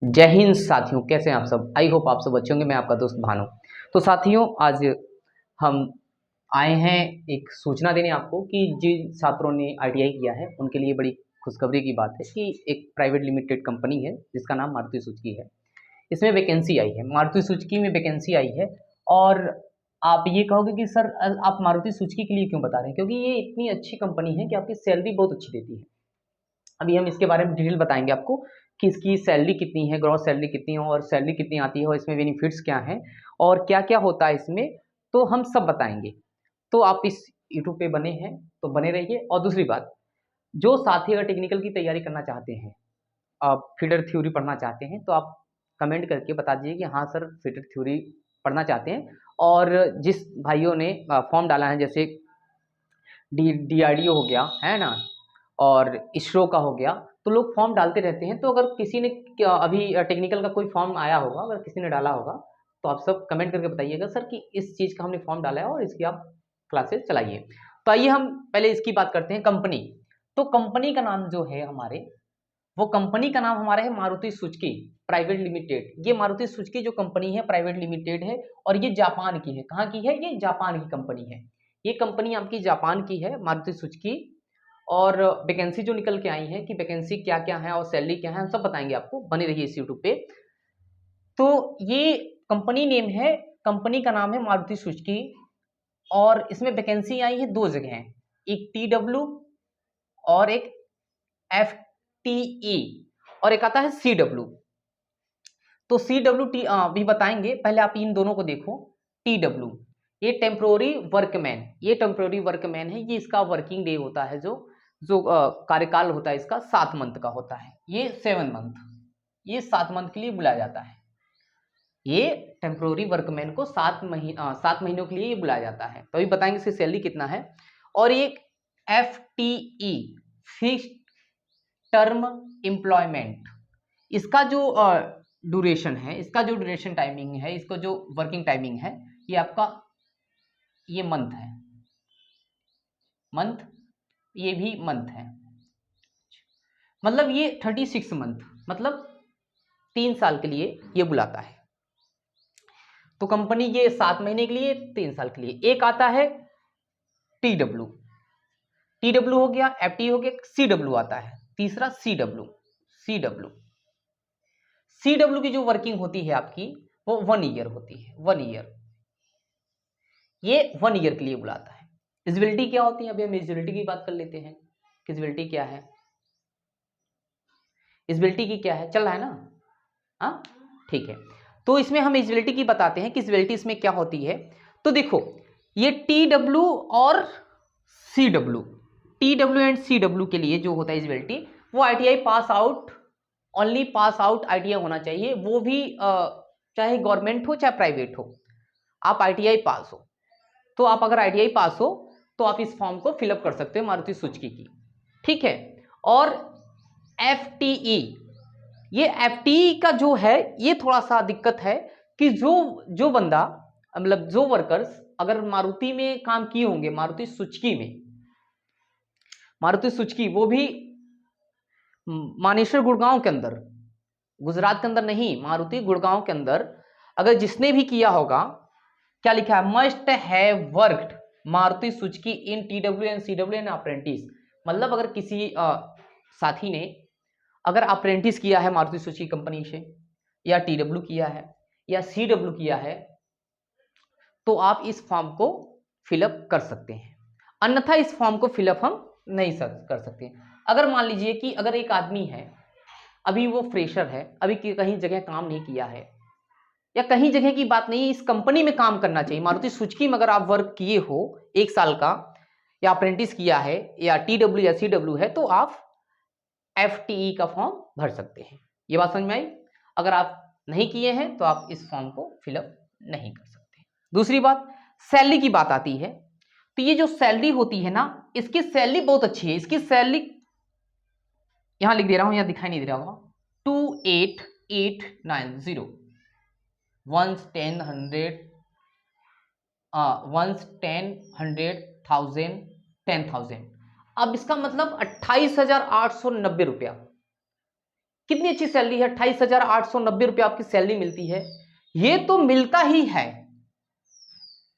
जय हिंद साथियों, कैसे हैं आप सब। आई होप आप सब अच्छे होंगे। मैं आपका दोस्त भानु। तो साथियों, आज हम आए हैं एक सूचना देने आपको कि जिन छात्रों ने आईटीआई किया है उनके लिए बड़ी खुशखबरी की बात है कि एक प्राइवेट लिमिटेड कंपनी है जिसका नाम मारुति सुजुकी है। इसमें वैकेंसी आई है, मारुति सुजुकी में वैकेंसी आई है। और आप ये कहोगे कि सर आप मारुति सुजुकी के लिए क्यों बता रहे हैं, क्योंकि ये इतनी अच्छी कंपनी है कि आपकी सैलरी बहुत अच्छी देती है। अभी हम इसके बारे में डिटेल बताएंगे आपको कि इसकी सैलरी कितनी है, ग्रॉस सैलरी कितनी है और सैलरी कितनी आती है और इसमें बेनिफिट्स क्या हैं और क्या क्या होता है इसमें, तो हम सब बताएंगे। तो आप इस यूट्यूब पे बने हैं तो बने रहिए। और दूसरी बात, जो साथी अगर टेक्निकल की तैयारी करना चाहते हैं, आप फीडर थ्योरी पढ़ना चाहते हैं, तो आप कमेंट करके बता दीजिए कि हाँ सर फीडर थ्योरी पढ़ना चाहते हैं। और जिस भाइयों ने फॉर्म डाला है, जैसे डीआरडीओ हो गया है ना, और इसरो का हो गया, तो लोग फॉर्म डालते रहते हैं। तो अगर किसी ने अभी टेक्निकल का कोई फॉर्म आया होगा, अगर किसी ने डाला होगा, तो आप सब कमेंट करके बताइएगा सर कि इस चीज़ का हमने फॉर्म डाला है और इसकी आप क्लासेस चलाइए। तो आइए हम पहले इसकी बात करते हैं, कंपनी। तो कंपनी का नाम जो है हमारे, वो कंपनी का नाम हमारा है मारुति सुजुकी प्राइवेट लिमिटेड। ये मारुति सुजुकी जो कंपनी है प्राइवेट लिमिटेड है और ये जापान की है। कहाँ की है? ये जापान की कंपनी है। ये कंपनी आपकी जापान की है, मारुति सुजुकी। और वैकेंसी जो निकल के आई है कि वैकेंसी क्या क्या है और सैलरी क्या है, हम सब बताएंगे आपको। बने रहिए इस यूट्यूब पे। तो ये कंपनी नेम है, कंपनी का नाम है मारुति सुजुकी। और इसमें वैकेंसी आई है दो जगह है, एक टीडब्ल्यू और एक एफटीई, और एक आता है सीडब्ल्यू। तो सीडब्ल्यू टी भी बताएंगे, पहले आप इन दोनों को देखो। टीडब्ल्यू ये टेम्प्रोरी वर्कमैन, ये टेम्प्रोरी वर्कमैन है। ये इसका वर्किंग डे होता है, जो जो कार्यकाल होता है इसका 7 मंथ का होता है। ये 7 मंथ, ये 7 मंथ के लिए बुलाया जाता है। ये टेम्प्रोरी वर्कमैन को 7 महीनों के लिए ये बुलाया जाता है। तो अभी बताएंगे इसकी सैलरी कितना है। और एक एफटीई फिक्स्ड टर्म एम्प्लॉयमेंट, इसका जो ड्यूरेशन है, इसका जो ड्यूरेशन टाइमिंग है, इसको जो वर्किंग टाइमिंग है, ये आपका ये मंथ है, मंथ, ये भी मंथ है। मतलब ये 36 मंथ, मतलब 3 साल के लिए ये बुलाता है। तो कंपनी ये 7 महीने के लिए, 3 साल के लिए। एक आता है टीडब्ल्यू, टीडब्ल्यू हो गया, एफटी हो गया, सीडब्ल्यू आता है तीसरा, सीडब्ल्यू। सीडब्ल्यू सीडब्ल्यू की जो वर्किंग होती है आपकी, वो 1 ईयर होती है, 1 ईयर। ये 1 ईयर के लिए बुलाता है। इजिबिलिटी क्या होती है, अभी हम इजिबिलिटी की बात कर लेते हैं। इजिबिलिटी क्या है, इजिबिलिटी की क्या है, चल रहा है ना? हाँ ठीक है। तो इसमें हम इजिबिलिटी की बताते हैं कि इजिबिलिटी इसमें क्या होती है। तो देखो, ये टी डब्ल्यू और C W, T W and C W के लिए जो होता है इजिबिलिटी, वो ITI pass out, only pass out ITI होना चाहिए। वो भी चाहे गवर्नमेंट हो चाहे प्राइवेट हो, आप आईटीआई पास हो। तो आप अगर आईटीआई पास हो तो आप इस फॉर्म को फिलअप कर सकते हो मारुति सुजुकी की, ठीक है। और एफटीई, ये एफटीई का जो है, ये थोड़ा सा दिक्कत है कि जो जो बंदा, मतलब जो वर्कर्स अगर मारुति में काम किए होंगे, मारुति सुजुकी में, मारुति सुजुकी वो भी मानेसर गुड़गांव के अंदर, गुजरात के अंदर नहीं, मारुति गुड़गांव के अंदर, अगर जिसने भी किया होगा, क्या लिखा है, must have worked Maruti Suzuki in TW and CW and apprentice. मतलब अगर किसी साथी ने अगर अप्रेंटिस किया है मारुति सुजुकी कंपनी से, या टीडब्ल्यू किया है या सीडब्ल्यू किया है, तो आप इस फॉर्म को फिलअप कर सकते हैं। अन्यथा इस फॉर्म को फिलअप हम नहीं कर सकते। अगर मान लीजिए कि अगर एक आदमी है, अभी वो फ्रेशर है, अभी कहीं जगह काम नहीं किया है, या कहीं जगह की बात नहीं, इस कंपनी में काम करना चाहिए, मारुति सुजुकी में अगर आप वर्क किए हो 1 साल का, या अप्रेंटिस किया है, या टीडब्ल्यू या सीडब्ल्यू है, तो आप एफटीई का फॉर्म भर सकते हैं। ये बात समझ में आई? अगर आप नहीं किए हैं तो आप इस फॉर्म को फिलअप नहीं कर सकते। दूसरी बात, सैलरी की बात आती है। तो ये जो सैलरी होती है ना, इसकी सैलरी बहुत अच्छी है। इसकी सैलरी यहां लिख दे रहा हूं, यहां दिखाई नहीं दे रहा होगा, 28890, वंस 10,100,000 10,000। अब इसका मतलब 28,890 रुपया। कितनी अच्छी सैलरी है, 28,890 रुपये आपकी सैलरी मिलती है। ये तो मिलता ही है,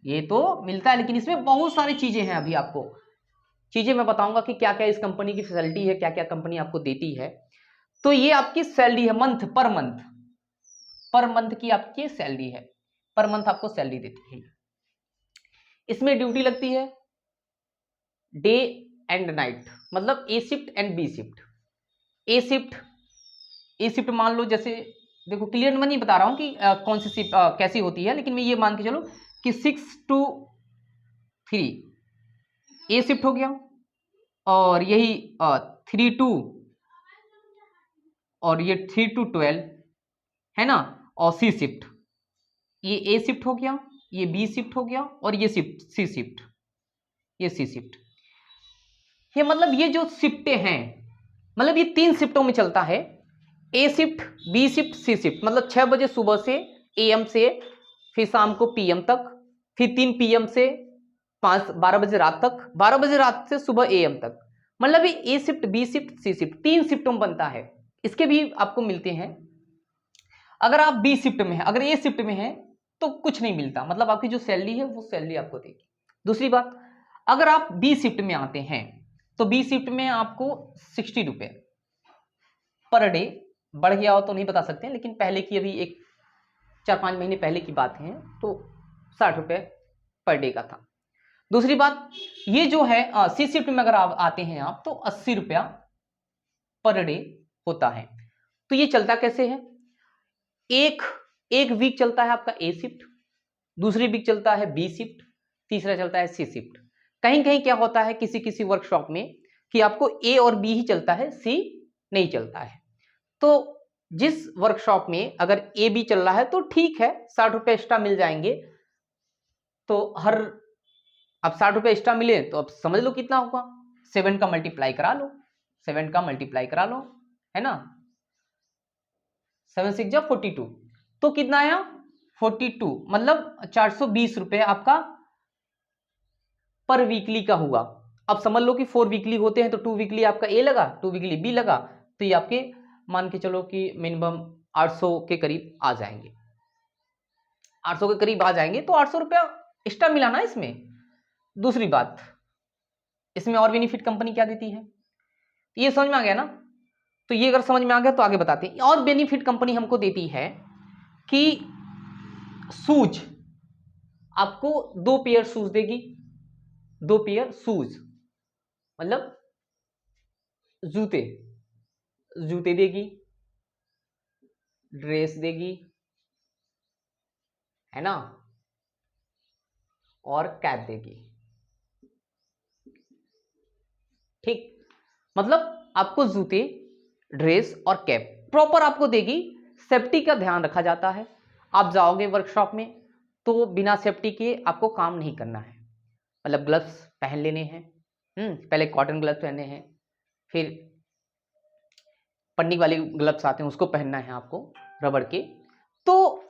ये तो मिलता है, लेकिन इसमें बहुत सारी चीजें हैं। अभी आपको चीजें मैं बताऊंगा कि क्या क्या इस कंपनी की फैसिलिटी है, क्या क्या कंपनी आपको देती है। तो ये आपकी सैलरी है मंथ पर मंथ की आपकी सैलरी है, पर मंथ आपको सैलरी देती है। इसमें ड्यूटी लगती है डे एंड नाइट, मतलब A shift and B shift. A shift मान लो, जैसे देखो क्लियर मैं नहीं बता रहा हूं कि कौन सी शिफ्ट कैसी होती है, लेकिन मैं ये मान के चलो कि 6 to 3 ए शिफ्ट हो गया, और यही 3 to, और ये 3 to 12 है ना, और सी शिफ्ट। ये ए शिफ्ट हो गया, ये बी शिफ्ट हो गया, और ये शिफ्ट सी शिफ्ट, ये सी शिफ्ट। ये मतलब ये जो शिफ्टें हैं, मतलब ये 3 शिफ्टों में चलता है, ए शिफ्ट, बी शिफ्ट, सी शिफ्ट। मतलब 6 बजे सुबह से एएम से फिर शाम को पीएम तक, फिर 3 पीएम से 12 बजे रात तक, 12 बजे रात से सुबह एएम तक। मतलब ये ए शिफ्ट, बी शिफ्ट, सी शिफ्ट 3 शिफ्टों में बनता है। इसके भी आपको मिलते हैं। अगर आप बी शिफ्ट में है, अगर ए शिफ्ट में है तो कुछ नहीं मिलता, मतलब आपकी जो सैलरी है वो सैलरी आपको देगी। दूसरी बात, अगर आप बी शिफ्ट में आते हैं तो बी शिफ्ट में आपको 60 रुपए पर डे, बढ़ गया हो तो नहीं बता सकते, लेकिन पहले की अभी एक 4-5 महीने पहले की बात है तो 60 रुपए पर डे का था। दूसरी बात, ये जो है सी शिफ्ट में अगर आप आते हैं आप तो 80 रुपया पर डे होता है। तो ये चलता कैसे है, एक एक वीक चलता है आपका ए शिफ्ट, दूसरी वीक चलता है बी शिफ्ट, तीसरा चलता है सी शिफ्ट। कहीं कहीं क्या होता है किसी किसी वर्कशॉप में कि आपको ए और बी ही चलता है, सी नहीं चलता है। तो जिस वर्कशॉप में अगर ए बी चल रहा है तो ठीक है, 60 रुपए एक्स्ट्रा मिल जाएंगे। तो हर, अब 60 रुपए एक्स्ट्रा मिले तो अब समझ लो कितना होगा, 7 का मल्टीप्लाई करा लो, 7 का मल्टीप्लाई करा लो, है ना, 7 6 जा 42, तो कितना आया 42, मतलब 420 रुपए आपका पर वीकली का हुआ। अब समझ लो कि 4 वीकली होते हैं तो 2 वीकली आपका ए लगा, 2 वीकली बी लगा, तो ये आपके मान के चलो कि मिनिमम 800 के करीब आ जाएंगे, 800 के करीब आ जाएंगे। तो 800 रुपया एक्स्ट्रा मिला ना इसमें। दूसरी बात, इसमें और बेनिफिट कंपनी क्या देती है, ये समझ में आ गया ना। तो ये अगर समझ में आ गया तो आगे बताते हैं। और बेनिफिट कंपनी हमको देती है कि शूज, आपको 2 पेयर शूज देगी, 2 पेयर शूज मतलब जूते, जूते देगी, ड्रेस देगी, है ना, और कैप देगी। ठीक, मतलब आपको जूते, ड्रेस और कैप प्रॉपर आपको देगी। सेफ्टी का ध्यान रखा जाता है। आप जाओगे वर्कशॉप में तो बिना सेफ्टी के आपको काम नहीं करना है। मतलब ग्लव्स पहन लेने हैं, पहले कॉटन ग्लव्स पहनने हैं, फिर पन्नी वाले ग्लव्स आते हैं उसको पहनना है आपको, रबड़ के, तो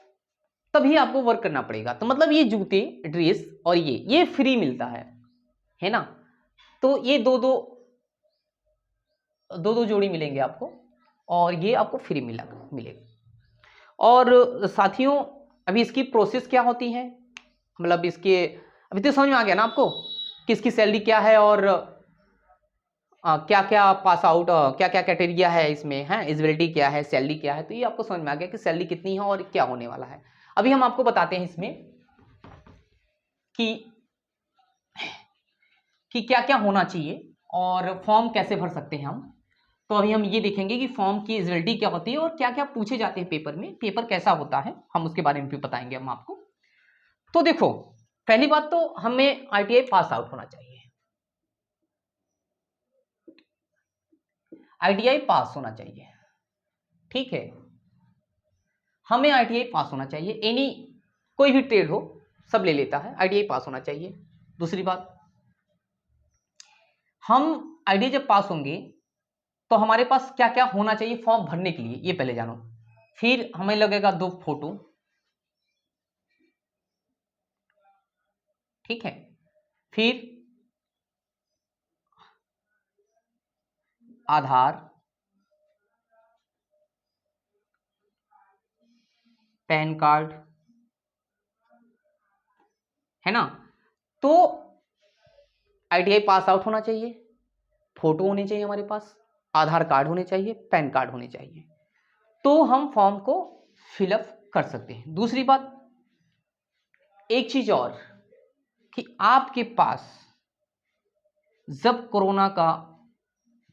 तभी आपको वर्क करना पड़ेगा। तो मतलब ये जूते, ड्रेस और ये फ्री मिलता है ना। तो ये दो दो जोड़ी मिलेंगे आपको, और ये आपको फ्री मिलेगा। और साथियों, अभी इसकी प्रोसेस क्या होती है, मतलब इसके अभी तो समझ में आ गया ना आपको किसकी सैलरी क्या है, और क्या क्या पास आउट, क्या क्या कैटेरिया है इसमें, है एलिजिबिलिटी क्या है, सैलरी क्या है। तो ये आपको समझ में आ गया कि सैलरी कितनी है और क्या होने वाला है। अभी हम आपको बताते हैं इसमें कि क्या क्या होना चाहिए और फॉर्म कैसे भर सकते हैं हम। तो अभी हम ये देखेंगे कि फॉर्म की एलिजिबिलिटी क्या होती है और क्या क्या पूछे जाते हैं पेपर में, पेपर कैसा होता है, हम उसके बारे में भी बताएंगे हम आपको। तो देखो, पहली बात तो हमें आईटीआई पास आउट होना चाहिए, आईटीआई पास होना चाहिए, ठीक है, हमें आईटीआई पास होना चाहिए। एनी कोई भी ट्रेड हो सब ले लेता है, आईटीआई पास होना चाहिए। दूसरी बात, हम आईटीआई जब पास होंगे तो हमारे पास क्या क्या होना चाहिए फॉर्म भरने के लिए, ये पहले जानो। फिर हमें लगेगा 2 फोटो, ठीक है, फिर आधार, पैन कार्ड, है ना। तो ITI पास आउट होना चाहिए, फोटो होनी चाहिए हमारे पास, आधार कार्ड होने चाहिए, पैन कार्ड होने चाहिए, तो हम फॉर्म को फिलअप कर सकते हैं। दूसरी बात, एक चीज और कि आपके पास जब कोरोना का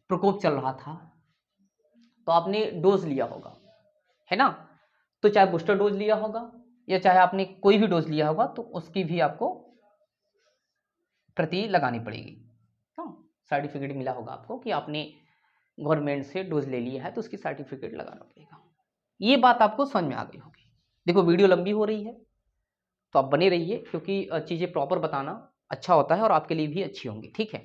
प्रकोप चल रहा था तो आपने डोज लिया होगा, है ना। तो चाहे बूस्टर डोज लिया होगा या चाहे आपने कोई भी डोज लिया होगा तो उसकी भी आपको प्रति लगानी पड़ेगी। सर्टिफिकेट मिला होगा आपको कि आपने गवर्नमेंट से डोज ले लिया है तो उसकी सर्टिफिकेट लगाना पड़ेगा। ये बात आपको समझ में आ गई होगी। देखो वीडियो लंबी हो रही है तो आप बने रहिए, क्योंकि चीज़ें प्रॉपर बताना अच्छा होता है और आपके लिए भी अच्छी होंगी, ठीक है।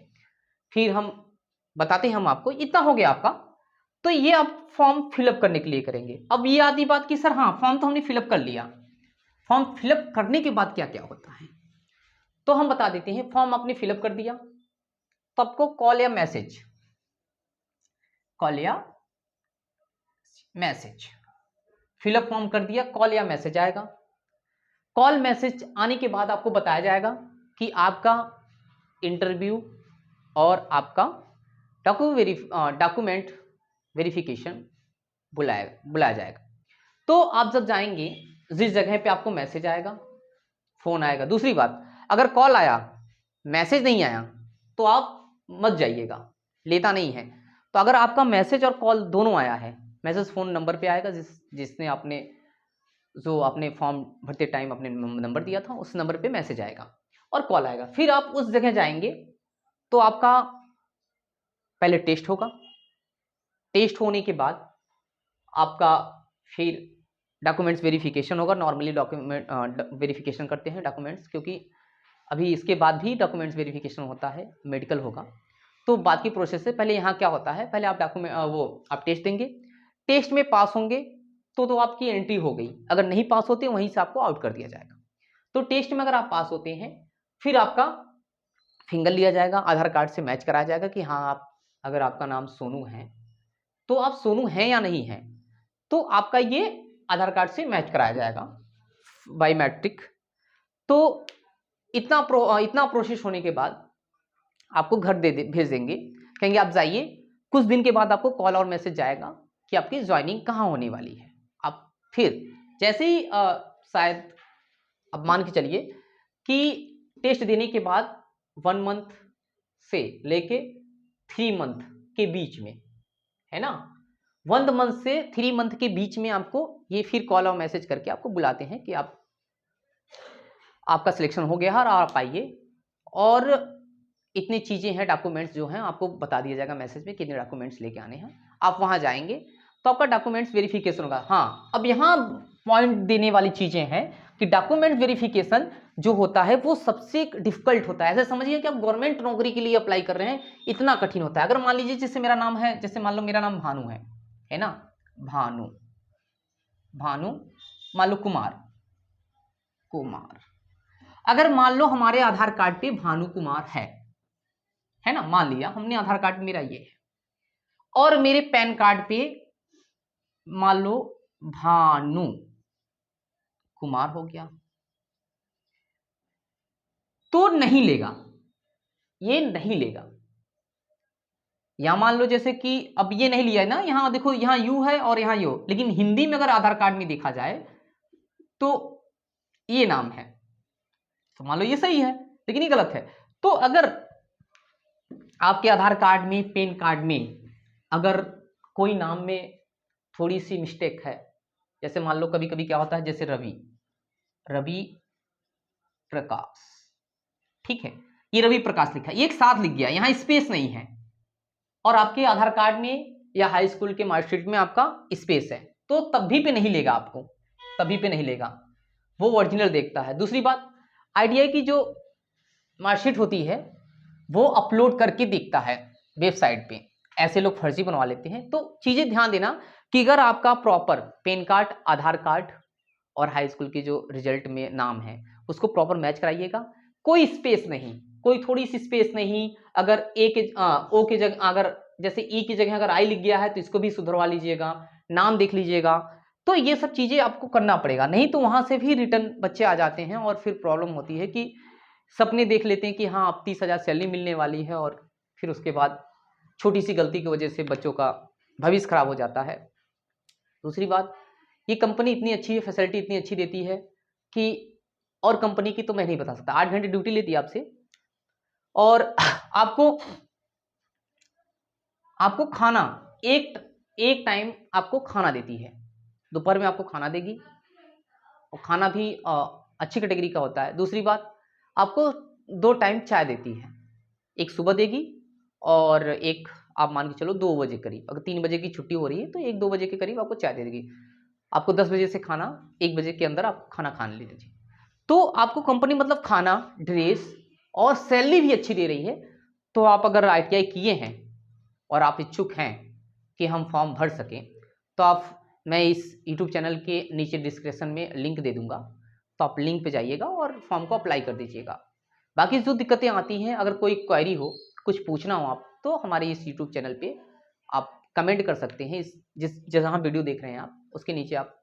फिर हम बताते हैं, हम आपको इतना हो गया आपका, तो ये आप फॉर्म फिलअप करने के लिए करेंगे। अब ये आती बात कि सर हाँ फॉर्म तो हमने फिलअप कर लिया, फॉर्म फिलअप करने के बाद क्या क्या होता है, तो हम बता देते हैं। फॉर्म आपने फिलअप कर दिया तो आपको कॉल या मैसेज, फिलअप फॉर्म कर दिया, कॉल या मैसेज आएगा। कॉल मैसेज आने के बाद आपको बताया जाएगा कि आपका इंटरव्यू और आपका डॉक्यूमेंट वेरिफिकेशन बुलाया जाएगा। तो आप जब जाएंगे जिस जगह पे आपको मैसेज आएगा, फोन आएगा। दूसरी बात, अगर कॉल आया मैसेज नहीं आया तो आप मत जाइएगा, लेता नहीं है। तो अगर आपका मैसेज और कॉल दोनों आया है, मैसेज फोन नंबर पे आएगा जिसने आपने जो आपने फॉर्म भरते टाइम अपने नंबर दिया था, उस नंबर पे मैसेज आएगा और कॉल आएगा। फिर आप उस जगह जाएंगे तो आपका पहले टेस्ट होगा, टेस्ट होने के बाद आपका फिर डॉक्यूमेंट्स वेरिफिकेशन होगा। नॉर्मली डॉक्यूमेंट वेरिफिकेशन करते हैं डॉक्यूमेंट्स, क्योंकि अभी इसके बाद भी डॉक्यूमेंट्स वेरिफिकेशन होता है, मेडिकल होगा। तो बाद की प्रोसेस से पहले यहाँ क्या होता है, पहले आप आप टेस्ट देंगे, टेस्ट में पास होंगे तो आपकी एंट्री हो गई। अगर नहीं पास होते वहीं से आपको आउट कर दिया जाएगा। तो टेस्ट में अगर आप पास होते हैं फिर आपका फिंगर लिया जाएगा, आधार कार्ड से मैच कराया जाएगा कि हाँ आप, अगर आपका नाम सोनू है तो आप सोनू हैं या नहीं हैं, तो आपका ये आधार कार्ड से मैच कराया जाएगा बायोमेट्रिक। तो इतना प्रोसेस होने के बाद आपको घर भेज देंगे, कहेंगे आप जाइए। कुछ दिन के बाद आपको कॉल और मैसेज जाएगा कि आपकी ज्वाइनिंग कहाँ होने वाली है। आप फिर जैसे ही शायद अब मान के चलिए कि टेस्ट देने के बाद 1 मंथ से लेके 3 मंथ के बीच में, है ना, 1 मंथ से 3 मंथ के बीच में आपको ये फिर कॉल और मैसेज करके आपको बुलाते हैं कि आपका सिलेक्शन हो गया है और आप आइए। और इतनी चीज़ें हैं, डॉक्यूमेंट्स जो हैं आपको बता दिया जाएगा मैसेज में, कितने डॉक्यूमेंट्स लेके आने हैं। आप वहाँ जाएंगे तो आपका डॉक्यूमेंट्स वेरिफिकेशन होगा। हाँ, अब यहाँ पॉइंट देने वाली चीज़ें हैं कि डॉक्यूमेंट वेरिफिकेशन जो होता है वो सबसे डिफिकल्ट होता है। ऐसे समझिए कि आप गवर्नमेंट नौकरी के लिए अप्लाई कर रहे हैं, इतना कठिन होता है। अगर मान लीजिए जैसे मेरा नाम है, जैसे मान लो मेरा नाम भानु है ना, भानु मान लो कुमार, अगर मान लो हमारे आधार कार्ड पे भानु कुमार है ना, मान लिया हमने आधार कार्ड मेरा ये है, और मेरे पैन कार्ड पे मान लो भानु कुमार हो गया, तो नहीं लेगा, ये नहीं लेगा। या मान लो जैसे कि अब ये नहीं लिया है ना, यहां देखो यहां यू है और यहां यू, लेकिन हिंदी में अगर आधार कार्ड में देखा जाए तो ये नाम है, तो मान लो ये सही है लेकिन ये गलत है। तो अगर आपके आधार कार्ड में, पैन कार्ड में अगर कोई नाम में थोड़ी सी मिस्टेक है, जैसे मान लो कभी कभी क्या होता है, जैसे रवि प्रकाश, ठीक है, ये रवि प्रकाश लिखा है, ये एक साथ लिख गया, यहां स्पेस नहीं है, और आपके आधार कार्ड में या हाई स्कूल के मार्कशीट में आपका स्पेस है, तो तभी पे नहीं लेगा आपको, तभी पे नहीं लेगा, वो ओरिजिनल देखता है। दूसरी बात, ITI की जो मार्कशीट होती है वो अपलोड करके देखता है वेबसाइट पे, ऐसे लोग फर्जी बनवा लेते हैं। तो चीजें ध्यान देना कि अगर आपका प्रॉपर पैन कार्ड, आधार कार्ड और हाई स्कूल के जो रिजल्ट में नाम है उसको प्रॉपर मैच कराइएगा, कोई स्पेस नहीं, कोई थोड़ी सी स्पेस नहीं। अगर ओ की जगह, अगर जैसे ई की जगह अगर आई लिख गया है तो इसको भी सुधरवा लीजिएगा, नाम देख लीजिएगा, तो ये सब चीज़ें आपको करना पड़ेगा, नहीं तो वहाँ से भी रिटर्न बच्चे आ जाते हैं और फिर प्रॉब्लम होती है कि सपने देख लेते हैं कि हाँ अब 30,000 सैलरी मिलने वाली है और फिर उसके बाद छोटी सी गलती की वजह से बच्चों का भविष्य खराब हो जाता है। दूसरी बात, ये कंपनी इतनी अच्छी है, फैसिलिटी इतनी अच्छी देती है कि और कंपनी की तो मैं नहीं बता सकता। 8 घंटे ड्यूटी लेती है आपसे और आपको आपको खाना एक एक टाइम आपको खाना देती है, दोपहर में आपको खाना देगी और खाना भी अच्छी कैटेगरी का होता है। दूसरी बात, आपको 2 टाइम चाय देती है, एक सुबह देगी और एक आप मान के चलो 2 बजे करीब, अगर 3 बजे की छुट्टी हो रही है तो 1-2 बजे के करीब आपको चाय दे देगी। आपको 10 बजे से खाना, 1 बजे के अंदर आप खाना खा लीजिए। तो आपको कंपनी मतलब खाना, ड्रेस और सैलरी भी अच्छी दे रही है। तो आप अगर आईटीआई किए हैं और आप इच्छुक हैं कि हम फॉर्म भर सकें, तो आप, मैं इस यूट्यूब चैनल के नीचे डिस्क्रिप्शन में लिंक दे दूंगा, तो आप लिंक पे जाइएगा और फॉर्म को अप्लाई कर दीजिएगा। बाकी जो दिक्कतें आती हैं, अगर कोई क्वेरी हो, कुछ पूछना हो आप, तो हमारे इस यूट्यूब चैनल पे आप कमेंट कर सकते हैं। इस जहाँ वीडियो देख रहे हैं आप, उसके नीचे आप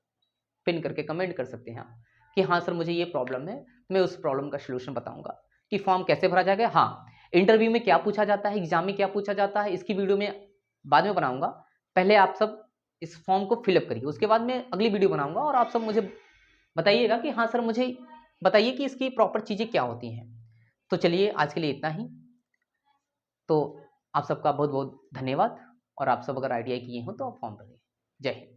पिन करके कमेंट कर सकते हैं आप कि हाँ सर मुझे ये प्रॉब्लम है, मैं उस प्रॉब्लम का सलूशन बताऊंगा कि फॉर्म कैसे भरा जाएगा। हाँ, इंटरव्यू में क्या पूछा जाता है, एग्जाम में क्या पूछा जाता है, इसकी वीडियो में बाद में बनाऊंगा। पहले आप सब इस फॉर्म को फिलअप करिए, उसके बाद मैं अगली वीडियो बनाऊंगा और आप सब मुझे बताइएगा कि हाँ सर मुझे बताइए कि इसकी प्रॉपर चीज़ें क्या होती हैं। तो चलिए आज के लिए इतना ही। तो आप सबका बहुत बहुत धन्यवाद और आप सब अगर आईटीआई किए हो तो आप फॉर्म भरिए। जय हिंद।